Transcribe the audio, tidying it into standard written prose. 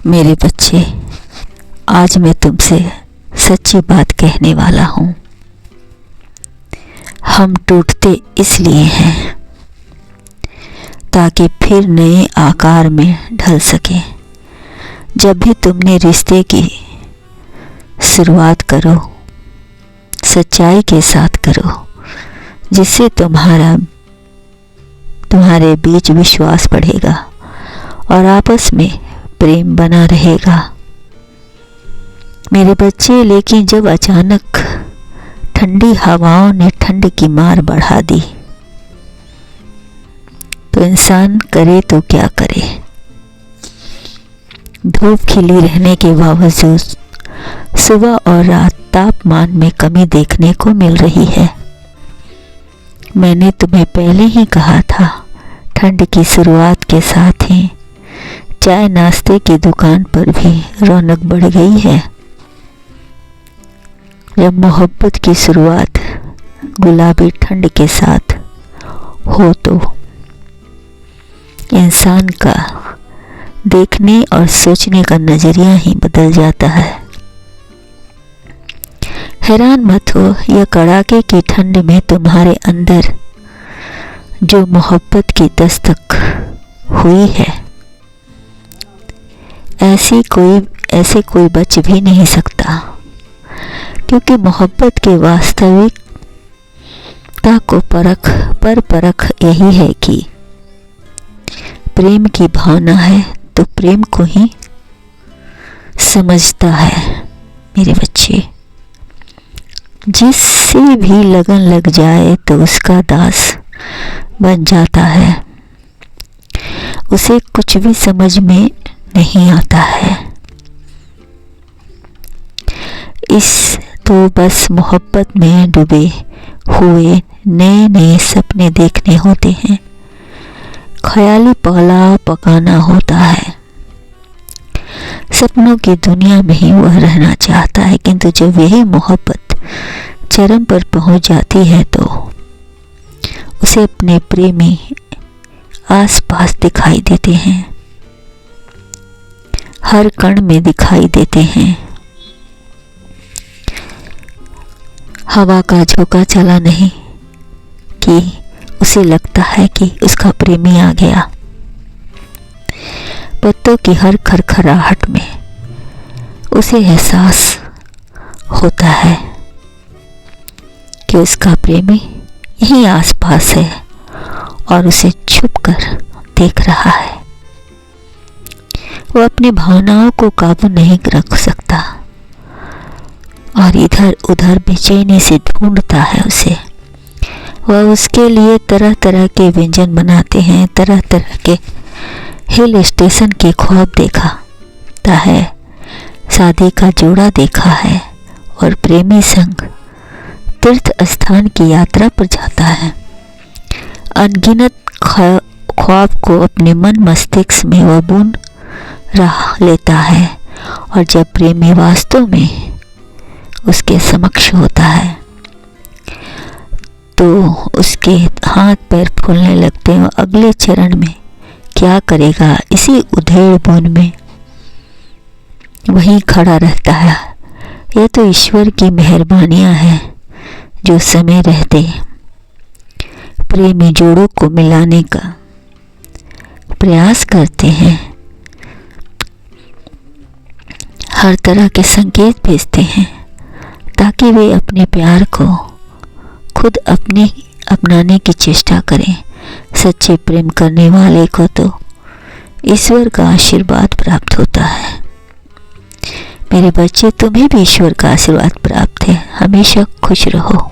मेरे बच्चे, आज मैं तुमसे सच्ची बात कहने वाला हूँ। हम टूटते इसलिए हैं ताकि फिर नए आकार में ढल सके। जब भी तुमने रिश्ते की शुरुआत करो, सच्चाई के साथ करो, जिससे तुम्हारे बीच विश्वास बढ़ेगा और आपस में प्रेम बना रहेगा। मेरे बच्चे, लेकिन जब अचानक ठंडी हवाओं ने ठंड की मार बढ़ा दी तो इंसान करे तो क्या करे। धूप खिली रहने के बावजूद सुबह और रात तापमान में कमी देखने को मिल रही है। मैंने तुम्हें पहले ही कहा था, ठंड की शुरुआत के साथ ही चाय नाश्ते की दुकान पर भी रौनक बढ़ गई है। जब मोहब्बत की शुरुआत गुलाबी ठंड के साथ हो तो इंसान का देखने और सोचने का नजरिया ही बदल जाता है। हैरान मत हो, यह कड़ाके की ठंड में तुम्हारे अंदर जो मोहब्बत की दस्तक हुई है, ऐसे कोई बच भी नहीं सकता, क्योंकि मोहब्बत के वास्तविकता को परख यही है कि प्रेम की भावना है तो प्रेम को ही समझता है। मेरे बच्चे, जिससे भी लगन लग जाए तो उसका दास बन जाता है। उसे कुछ भी समझ में नहीं आता है। इस तो बस मोहब्बत में डूबे हुए नए नए सपने देखने होते हैं, ख्याली पुलाव पकाना होता है। सपनों की दुनिया में ही वह रहना चाहता है, किंतु जब यही मोहब्बत चरम पर पहुंच जाती है तो उसे अपने प्रेमी आसपास दिखाई देते हैं, हर कण में दिखाई देते हैं। हवा का झोंका चला नहीं कि उसे लगता है कि उसका प्रेमी आ गया। पत्तों की हर खरखराहट में उसे एहसास होता है कि उसका प्रेमी यहीं आसपास है और उसे छुपकर देख रहा है। वो अपनी भावनाओं को काबू नहीं रख सकता और इधर उधर बेचैनी से ढूंढता है उसे। वह उसके लिए तरह तरह के व्यंजन बनाते हैं, तरह तरह के हिल स्टेशन के ख्वाब देखता है, शादी का जोड़ा देखा है और प्रेमी संग तीर्थ स्थान की यात्रा पर जाता है। अनगिनत ख्वाब को अपने मन मस्तिष्क में वह बुन रहा लेता है, और जब प्रेमी वास्तव में उसके समक्ष होता है तो उसके हाथ पैर फूलने लगते हैं। अगले चरण में क्या करेगा, इसी उधेड़-बुन में वहीं खड़ा रहता है। यह तो ईश्वर की मेहरबानियां हैं जो समय रहते प्रेमी जोड़ों को मिलाने का प्रयास करते हैं, हर तरह के संकेत भेजते हैं ताकि वे अपने प्यार को खुद अपनाने की चेष्टा करें। सच्चे प्रेम करने वाले को तो ईश्वर का आशीर्वाद प्राप्त होता है। मेरे बच्चे, तुम्हें भी ईश्वर का आशीर्वाद प्राप्त है। हमेशा खुश रहो।